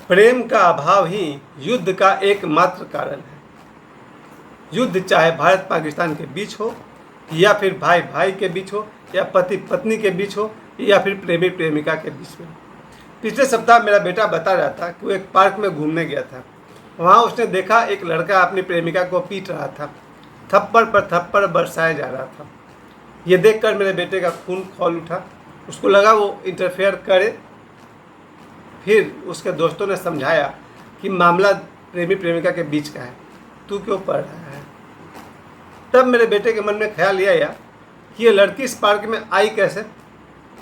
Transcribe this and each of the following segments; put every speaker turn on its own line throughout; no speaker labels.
प्रेम का अभाव ही युद्ध का एकमात्र कारण है। युद्ध चाहे भारत पाकिस्तान के बीच हो, या फिर भाई भाई के बीच हो, या पति पत्नी के बीच हो, या फिर प्रेमी प्रेमिका के बीच में। पिछले सप्ताह मेरा बेटा बता रहा था कि वो एक पार्क में घूमने गया था। वहाँ उसने देखा एक लड़का अपनी प्रेमिका को पीट रहा था, थप्पड़ पर थप्पड़ बरसाया जा रहा था। ये देखकर मेरे बेटे का खून खौल उठा। उसको लगा वो इंटरफेयर करे। फिर उसके दोस्तों ने समझाया कि मामला प्रेमी प्रेमिका के बीच का है, तू क्यों पढ़ रहा है। तब मेरे बेटे के मन में ख्याल ये आया कि ये लड़की इस पार्क में आई कैसे।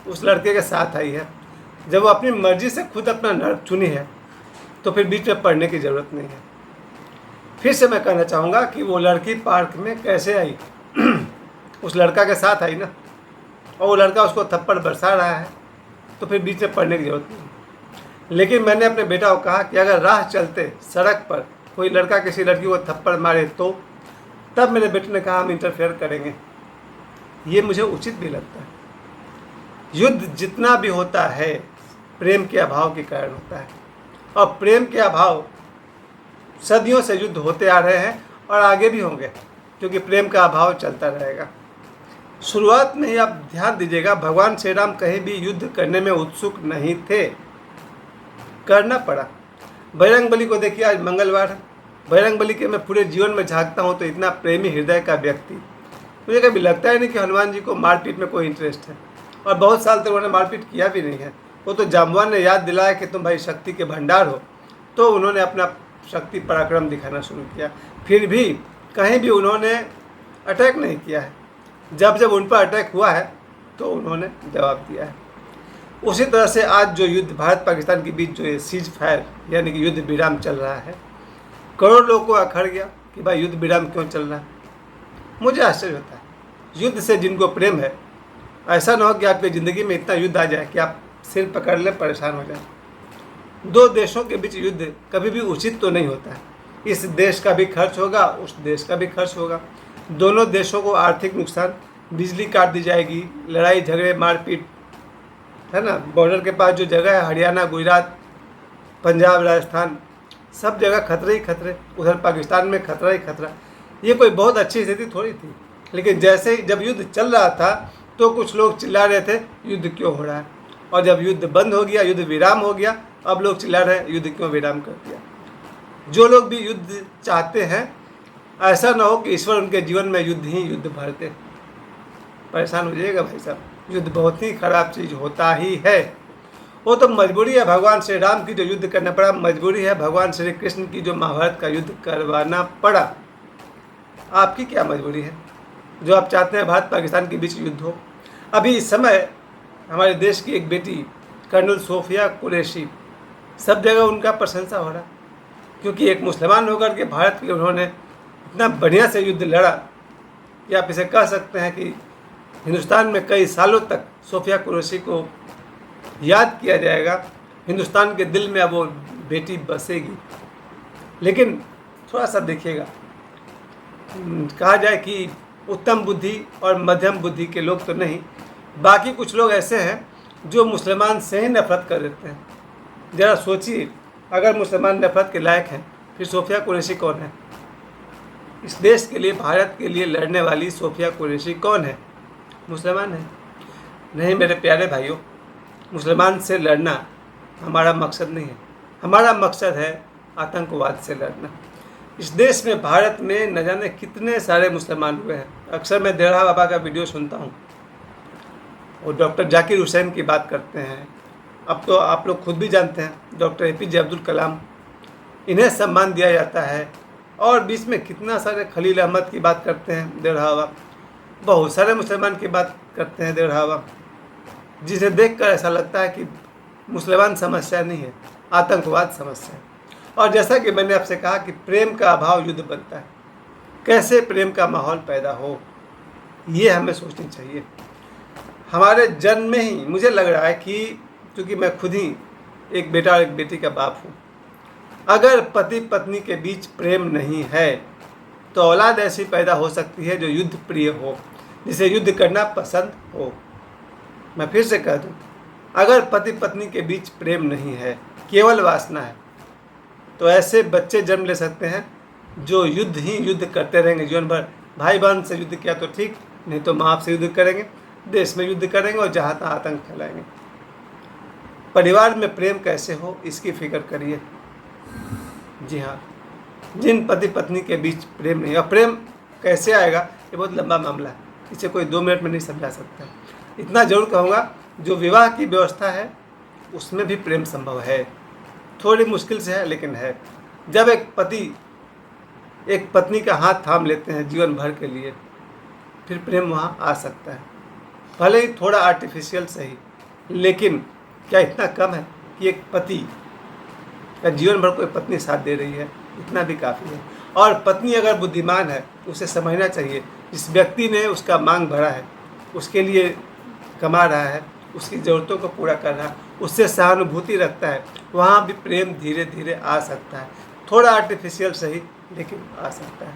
उस लड़के के साथ आई है। जब वो अपनी मर्जी से खुद अपना नर्क चुनी है तो फिर बीच में पढ़ने की ज़रूरत नहीं है। फिर से मैं कहना चाहूँगा कि वो लड़की पार्क में कैसे आई उस लड़का के साथ आई ना, और वो लड़का उसको थप्पड़ बरसा रहा है, तो फिर बीच में पढ़ने की ज़रूरत नहीं। लेकिन मैंने अपने बेटा को कहा कि अगर राह चलते सड़क पर कोई लड़का किसी लड़की को थप्पड़ मारे तो, तब मेरे बेटे ने कहा हम इंटरफेयर करेंगे। ये मुझे उचित भी लगता है। युद्ध जितना भी होता है प्रेम के अभाव के कारण होता है, और प्रेम के अभाव सदियों से युद्ध होते आ रहे हैं और आगे भी होंगे, क्योंकि प्रेम का अभाव चलता रहेगा। शुरुआत में ही आप ध्यान दीजिएगा, भगवान श्री राम कहीं भी युद्ध करने में उत्सुक नहीं थे, करना पड़ा। बजरंगबली को देखिए, आज मंगलवार है। बजरंगबली के मैं पूरे जीवन में झांकता हूँ तो इतना प्रेमी हृदय का व्यक्ति, मुझे कभी लगता ही नहीं कि हनुमान जी को मारपीट में कोई इंटरेस्ट है, और बहुत साल तक उन्होंने मारपीट किया भी नहीं है। वो तो जाम्बवान ने याद दिलाया कि तुम भाई शक्ति के भंडार हो, तो उन्होंने अपना शक्ति पराक्रम दिखाना शुरू किया। फिर भी कहीं भी उन्होंने अटैक नहीं किया है। जब जब उन पर अटैक हुआ है तो उन्होंने जवाब दिया है। उसी तरह से आज जो युद्ध भारत पाकिस्तान के बीच जो ये सीज फायर यानी कि युद्ध विराम चल रहा है, करोड़ लोगों को अखड़ गया कि भाई युद्ध विराम क्यों चल रहा है। मुझे आश्चर्य होता है। युद्ध से जिनको प्रेम है, ऐसा ना हो कि आपकी ज़िंदगी में इतना युद्ध आ जाए कि आप सिर पकड़ लें, परेशान हो जाए। दो देशों के बीच युद्ध कभी भी उचित तो नहीं होता है। इस देश का भी खर्च होगा, उस देश का भी खर्च होगा, दोनों देशों को आर्थिक नुकसान, बिजली काट दी जाएगी, लड़ाई झगड़े मारपीट, है ना। बॉर्डर के पास जो जगह है, हरियाणा, गुजरात, पंजाब, राजस्थान, सब जगह खतरे ही खतरे। उधर पाकिस्तान में खतरा ही खतरा। ये कोई बहुत अच्छी स्थिति थोड़ी थी। लेकिन जैसे ही जब युद्ध चल रहा था तो कुछ लोग चिल्ला रहे थे युद्ध क्यों हो रहा है, और जब युद्ध बंद हो गया, युद्ध विराम हो गया, अब लोग चिल्ला रहे हैं युद्ध क्यों विराम कर दिया। जो लोग भी युद्ध चाहते हैं, ऐसा ना हो कि ईश्वर उनके जीवन में युद्ध ही युद्ध भरते। परेशान हो जाइएगा भाई साहब, युद्ध बहुत ही खराब चीज़ होता ही है। वो तो मजबूरी है भगवान श्री राम की जो युद्ध करना पड़ा, मजबूरी है भगवान श्री कृष्ण की जो महाभारत का युद्ध करवाना पड़ा। आपकी क्या मजबूरी है जो आप चाहते हैं भारत पाकिस्तान के बीच युद्ध हो। अभी इस समय हमारे देश की एक बेटी कर्नल सोफिया कुरैशी, सब जगह उनका प्रशंसा हो रहा, क्योंकि एक मुसलमान होकर के भारत के उन्होंने इतना बढ़िया से युद्ध लड़ा कि आप इसे कह सकते हैं कि हिंदुस्तान में कई सालों तक सोफिया कुरैशी को याद किया जाएगा। हिंदुस्तान के दिल में अब वो बेटी बसेगी। लेकिन थोड़ा सा देखिएगा, कहा जाए कि उत्तम बुद्धि और मध्यम बुद्धि के लोग तो नहीं, बाकी कुछ लोग ऐसे हैं जो मुसलमान से ही नफरत कर देते हैं। ज़रा सोचिए, अगर मुसलमान नफरत के लायक हैं, फिर सोफिया कुरैशी कौन है। इस देश के लिए, भारत के लिए लड़ने वाली सोफिया कुरैशी कौन है? मुसलमान है। नहीं मेरे प्यारे भाइयों, मुसलमान से लड़ना हमारा मकसद नहीं है। हमारा मकसद है आतंकवाद से लड़ना। इस देश में, भारत में न जाने कितने सारे मुसलमान हुए हैं। अक्सर मैं देरहा बाबा का वीडियो सुनता हूँ, वो डॉक्टर जाकिर हुसैन की बात करते हैं। अब तो आप लोग खुद भी जानते हैं डॉक्टर APJ अब्दुल कलाम, इन्हें सम्मान दिया जाता है। और बीच में कितना सारे खलील अहमद की बात करते हैं देरहा बाबा, बहुत सारे मुसलमान की बात करते हैं देरहा बाबा, जिसे देखकर ऐसा लगता है कि मुसलमान समस्या नहीं है, आतंकवाद समस्या है। और जैसा कि मैंने आपसे कहा कि प्रेम का अभाव युद्ध बनता है। कैसे प्रेम का माहौल पैदा हो, ये हमें सोचनी चाहिए। हमारे जन्म में ही मुझे लग रहा है कि, क्योंकि मैं खुद ही एक बेटा और एक बेटी का बाप हूँ, अगर पति पत्नी के बीच प्रेम नहीं है तो औलाद ऐसी पैदा हो सकती है जो युद्ध प्रिय हो, जिसे युद्ध करना पसंद हो। मैं फिर से कह दूँ, अगर पति पत्नी के बीच प्रेम नहीं है, केवल वासना है, तो ऐसे बच्चे जन्म ले सकते हैं जो युद्ध ही युद्ध करते रहेंगे जीवन भर। भाई बहन से युद्ध किया तो ठीक, नहीं तो माँ बाप से युद्ध करेंगे, देश में युद्ध करेंगे और जहाँ तहाँ आतंक फैलाएंगे। परिवार में प्रेम कैसे हो इसकी फिक्र करिए। जी हाँ, जिन पति पत्नी के बीच प्रेम नहीं, और प्रेम कैसे आएगा ये बहुत लंबा मामला है, इसे कोई 2 मिनट में नहीं समझा सकता। इतना जरूर कहूँगा, जो विवाह की व्यवस्था है उसमें भी प्रेम संभव है, थोड़ी मुश्किल से है लेकिन है। जब एक पति एक पत्नी का हाथ थाम लेते हैं जीवन भर के लिए, फिर प्रेम वहाँ आ सकता है, भले ही थोड़ा आर्टिफिशियल सही, लेकिन क्या इतना कम है कि एक पति का जीवन भर कोई पत्नी साथ दे रही है? इतना भी काफ़ी है। और पत्नी अगर बुद्धिमान है, उसे समझना चाहिए जिस व्यक्ति ने उसका मांग भरा है, उसके लिए कमा रहा है, उसकी ज़रूरतों को पूरा कर रहा है, उससे सहानुभूति रखता है, वहाँ भी प्रेम धीरे धीरे आ सकता है, थोड़ा आर्टिफिशियल सही लेकिन आ सकता है।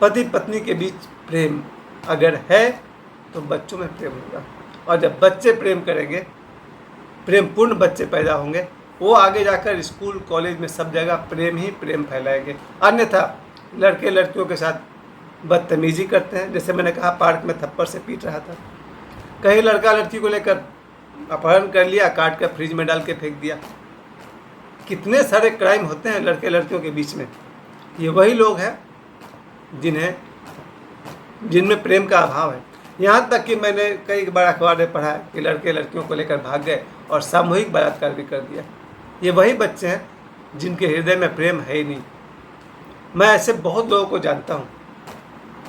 पति पत्नी के बीच प्रेम अगर है तो बच्चों में प्रेम होगा, और जब बच्चे प्रेम करेंगे, प्रेम पूर्ण बच्चे पैदा होंगे, वो आगे जाकर स्कूल कॉलेज में सब जगह प्रेम ही प्रेम फैलाएंगे। अन्यथा लड़के लड़कियों के साथ बदतमीजी करते हैं, जैसे मैंने कहा पार्क में थप्पड़ से पीट रहा था, कहीं लड़का लड़की को लेकर अपहरण कर लिया, काट कर फ्रिज में डाल के फेंक दिया। कितने सारे क्राइम होते हैं लड़के लड़कियों के बीच में। ये वही लोग हैं जिनमें प्रेम का अभाव है। यहाँ तक कि मैंने कई बार अखबार में पढ़ा है कि लड़के लड़कियों को लेकर भाग गए और सामूहिक बलात्कार भी कर दिया। ये वही बच्चे हैं जिनके हृदय में प्रेम है ही नहीं। मैं ऐसे बहुत लोगों को जानता हूँ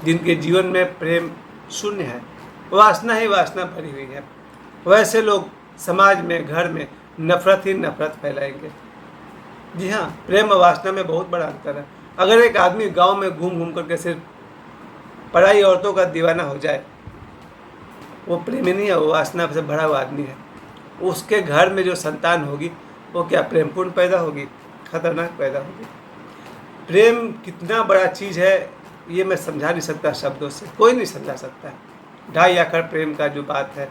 जिनके जीवन में प्रेम शून्य है, वासना ही वासना भरी हुई है। वैसे लोग समाज में, घर में नफरत ही नफरत फैलाएंगे। जी हाँ, प्रेम और वासना में बहुत बड़ा अंतर है। अगर एक आदमी गांव में घूम घूम करके सिर्फ पढ़ाई औरतों का दीवाना हो जाए, वो प्रेमी नहीं है, वो वासना से भरा हुआ आदमी है। उसके घर में जो संतान होगी वो क्या प्रेमपूर्ण पैदा होगी? खतरनाक पैदा होगी। प्रेम कितना बड़ा चीज़ है ये मैं समझा नहीं सकता शब्दों से, कोई नहीं समझा सकता है। 2.5 एकड़ प्रेम का जो बात है,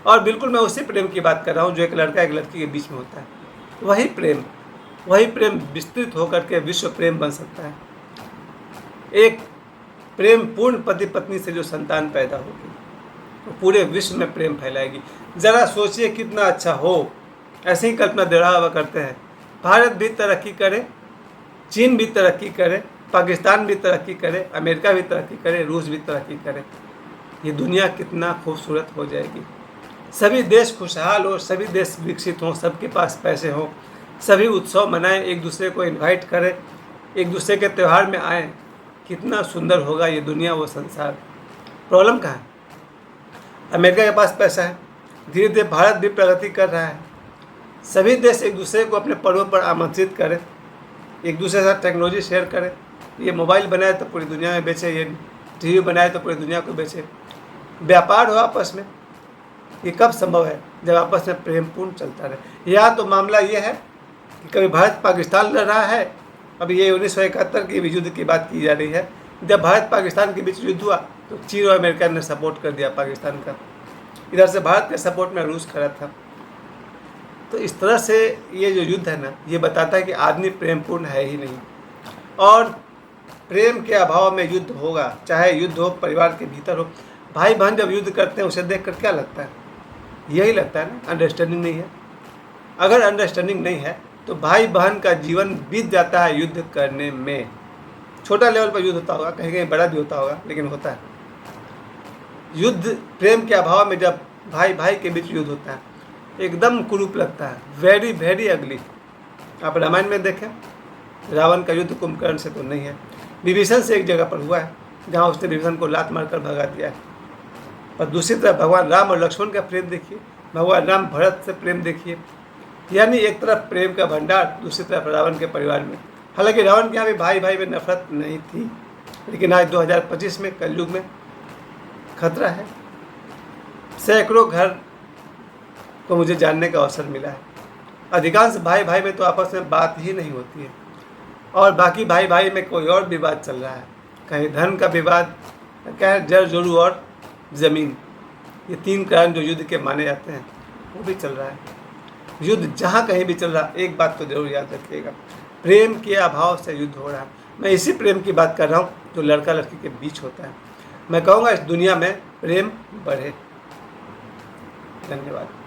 और बिल्कुल मैं उसी प्रेम की बात कर रहा हूँ जो एक लड़का एक लड़की के बीच में होता है। वही प्रेम विस्तृत होकर के विश्व प्रेम बन सकता है। एक प्रेम पूर्ण पति पत्नी से जो संतान पैदा होगी वो पूरे विश्व में प्रेम फैलाएगी। ज़रा सोचिए कितना अच्छा हो। ऐसे ही कल्पना दृढ़ा हुआ करते हैं, भारत भी तरक्की करे, चीन भी तरक्की करे, पाकिस्तान भी तरक्की करे, अमेरिका भी तरक्की करे, रूस भी तरक्की करे, ये दुनिया कितना खूबसूरत हो जाएगी। सभी देश खुशहाल हो, सभी देश विकसित हों, सबके पास पैसे हों, सभी उत्सव मनाएं, एक दूसरे को इनवाइट करें, एक दूसरे के त्यौहार में आएँ, कितना सुंदर होगा ये दुनिया, वो संसार। प्रॉब्लम कहाँ है? अमेरिका के पास पैसा है, धीरे धीरे भारत भी प्रगति कर रहा है। सभी देश एक दूसरे को अपने पर्वों पर आमंत्रित करें, एक दूसरे के साथ टेक्नोलॉजी शेयर करें। ये मोबाइल बनाए तो पूरी दुनिया में बेचे, ये टीवी बनाए तो पूरी दुनिया को बेचे, व्यापार हो आपस में। ये कब संभव है? जब आपस में प्रेमपूर्ण चलता रहे। यहाँ तो मामला ये है कि कभी भारत पाकिस्तान लड़ रहा है, अभी ये 1971 की युद्ध की बात की जा रही है। जब भारत पाकिस्तान के बीच युद्ध हुआ तो चीन और अमेरिका ने सपोर्ट कर दिया पाकिस्तान का, इधर से भारत के सपोर्ट में रूस खड़ा था। तो इस तरह से ये जो युद्ध है ना, ये बताता है कि आदमी प्रेमपूर्ण है ही नहीं, और प्रेम के अभाव में युद्ध होगा, चाहे युद्ध हो परिवार के भीतर हो। भाई बहन जब युद्ध करते हैं उसे देख कर क्या लगता है? यही लगता है ना, अंडरस्टैंडिंग नहीं है। अगर अंडरस्टैंडिंग नहीं है तो भाई बहन का जीवन बीत जाता है युद्ध करने में। छोटा लेवल पर युद्ध होता होगा, कहीं कहीं बड़ा भी होता होगा, लेकिन होता है युद्ध। प्रेम के अभाव में जब भाई भाई के बीच युद्ध होता है, एकदम कुरूप लगता है, वेरी वेरी अगली। आप रामायण में देखें, रावण का युद्ध कुंभकर्ण से तो नहीं है, विभीषण से एक जगह पर हुआ है जहाँ उसने विभीषण को लात मारकर भगा दिया है। और दूसरी तरफ भगवान राम और लक्ष्मण का प्रेम देखिए, भगवान राम भरत से प्रेम देखिए। यानी एक तरफ प्रेम का भंडार, दूसरी तरफ रावण के परिवार में। हालांकि रावण के यहाँ भी भाई भाई में नफरत नहीं थी, लेकिन आज 2025 में कलयुग में खतरा है। सैकड़ों घर को मुझे जानने का अवसर मिला है। अधिकांश भाई भाई में तो आपस में बात ही नहीं होती है, और बाकी भाई भाई में कोई और विवाद चल रहा है, कहीं धन का विवाद, कहीं जड़ जोड़ू और ज़मीन। ये 3 कारण जो युद्ध के माने जाते हैं वो भी चल रहा है। युद्ध जहाँ कहीं भी चल रहा, एक बात तो जरूर याद रखिएगा, प्रेम के अभाव से युद्ध हो रहा है। मैं इसी प्रेम की बात कर रहा हूँ जो लड़का लड़की के बीच होता है। मैं कहूँगा इस दुनिया में प्रेम बढ़े। धन्यवाद।